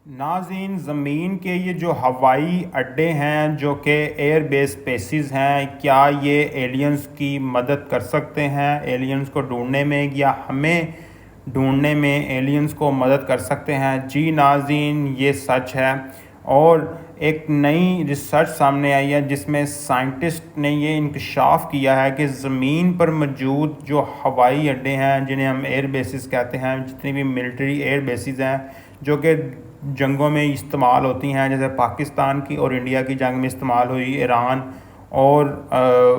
नाज़रीन, ज़मीन के ये जो हवाई अड्डे हैं जो कि एयर बेस स्पेसिस हैं, क्या ये एलियंस की मदद कर सकते हैं एलियंस को ढूंढने में, या हमें ढूंढने में एलियंस को मदद कर सकते हैं? जी नाज़रीन, ये सच है। और एक नई रिसर्च सामने आई है जिसमें साइंटिस्ट ने ये इंकशाफ किया है कि ज़मीन पर मौजूद जो हवाई अड्डे हैं, जिन्हें हम एयर बेसिस कहते हैं, जितनी भी मिलिट्री एयर बेसिस हैं जो कि जंगों में इस्तेमाल होती हैं, जैसे पाकिस्तान की और इंडिया की जंग में इस्तेमाल हुई, ईरान और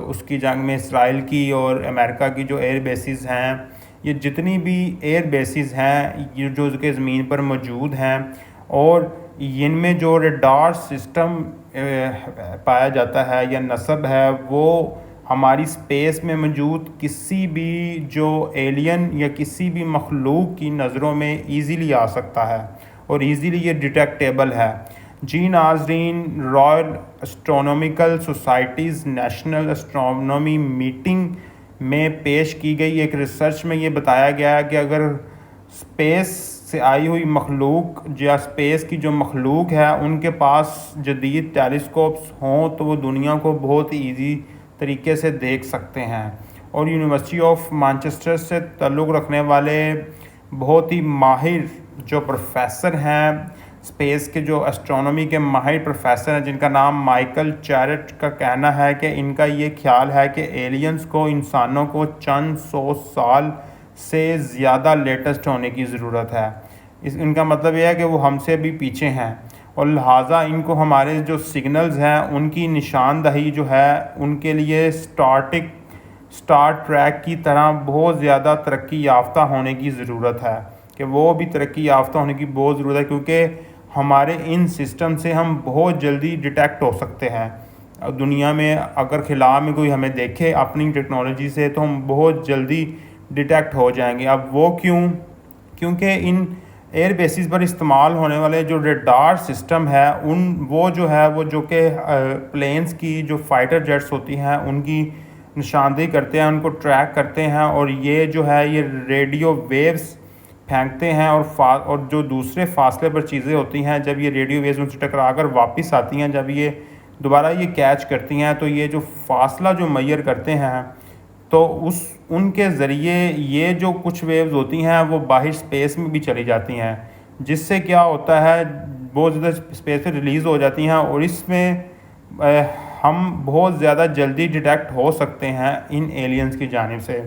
उसकी जंग में इसराइल की और अमेरिका की जो एयर बेसिस हैं, ये जितनी भी एयर बेसिस हैं ये जो कि ज़मीन पर मौजूद हैं, और इनमें जो रडार सिस्टम पाया जाता है या नस्ब है, वो हमारी स्पेस में मौजूद किसी भी जो एलियन या किसी भी मखलूक की नज़रों में ईज़िली आ सकता है और ईज़िली ये डिटेक्टेबल है। जी नाज़रीन, royal astronomical societies national astronomy meeting में पेश की गई एक रिसर्च में ये बताया गया है कि अगर स्पेस से आई हुई मखलूक या स्पेस की जो मखलूक है उनके पास जदीद टेलीस्कोप्स हों तो वो दुनिया को बहुत ईजी तरीके से देख सकते हैं। और यूनिवर्सिटी ऑफ मैनचेस्टर से ताल्लुक़ रखने वाले बहुत ही माहिर जो प्रोफेसर हैं, स्पेस के जो एस्ट्रोनॉमी के माहिर प्रोफेसर हैं, जिनका नाम माइकल चैरेट का कहना है कि इनका ये ख्याल है कि एलियंस को इंसानों को चंद 100 साल से ज़्यादा लेटेस्ट होने की ज़रूरत है। इनका मतलब यह है कि वो हमसे भी पीछे हैं और लिहाजा इनको हमारे जो सिग्नल्स हैं उनकी निशानदही जो है उनके लिए स्टार ट्रैक की तरह बहुत ज़्यादा तरक्की याफ्ता होने की ज़रूरत है, कि वो भी तरक्की याफ्ता होने की बहुत ज़रूरत है, क्योंकि हमारे इन सिस्टम से हम बहुत जल्दी डिटेक्ट हो सकते हैं। दुनिया में अगर खिला में कोई हमें देखे अपनी टेक्नोलॉजी से तो हम बहुत जल्दी डिटेक्ट हो जाएंगे। अब वो क्यों? क्योंकि इन एयर बेसिस पर इस्तेमाल होने वाले जो रडार सिस्टम है वो जो कि प्लेन्स की जो फाइटर जेट्स होती हैं उनकी निशानदेही करते हैं, उनको ट्रैक करते हैं, और ये जो है ये रेडियो वेव्स फेंकते हैं और जो दूसरे फासले पर चीज़ें होती हैं, जब ये रेडियो वेव्स उनसे टकरा कर वापस आती हैं, जब ये दोबारा ये कैच करती हैं तो ये जो फासला जो मैयर करते हैं तो उनके ज़रिए ये जो कुछ वेव्स होती हैं वो बाहर स्पेस में भी चली जाती हैं, जिससे क्या होता है बहुत ज़्यादा स्पेस में रिलीज़ हो जाती हैं, और इसमें हम बहुत ज़्यादा जल्दी डिटेक्ट हो सकते हैं इन एलियंस की जानिब से।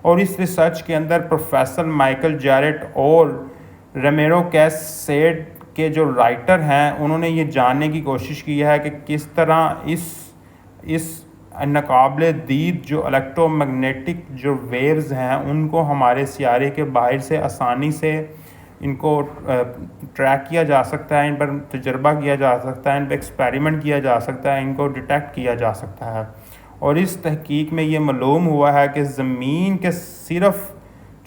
और इस रिसर्च के अंदर प्रोफेसर माइकल जैरेट और रेमेरो कैसेड के जो राइटर हैं उन्होंने ये जानने की कोशिश की है कि किस तरह इस नाकाबिले दीद जो इलेक्ट्रोमैग्नेटिक जो वेव्स हैं उनको हमारे सियारे के बाहर से आसानी से इनको ट्रैक किया जा सकता है, इन पर तजर्बा किया जा सकता है, इन पर एक्सपेरिमेंट किया जा सकता है, इनको डिटेक्ट किया जा सकता है। और इस तहकीक में ये मालूम हुआ है कि ज़मीन के सिर्फ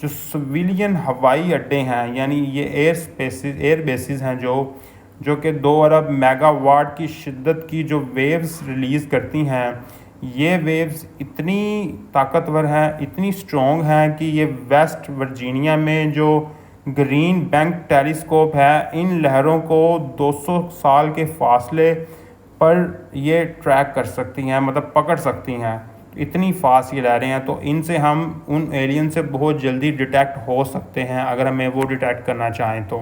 जो सिविलियन हवाई अड्डे हैं, यानी ये एयर बेसिस हैं जो कि 2 अरब मेगावाट की शिद्दत की जो वेव्स रिलीज़ करती हैं, ये वेव्स इतनी ताकतवर हैं, इतनी स्ट्रॉन्ग हैं कि ये वेस्ट वर्जीनिया में जो ग्रीन बैंक टेलीस्कोप है, इन लहरों को 200 साल के फासले पर ये ट्रैक कर सकती हैं, मतलब पकड़ सकती हैं। इतनी फास्ट ये लहरें हैं, तो इनसे हम उन एलियन से बहुत जल्दी डिटेक्ट हो सकते हैं अगर हमें वो डिटेक्ट करना चाहें तो।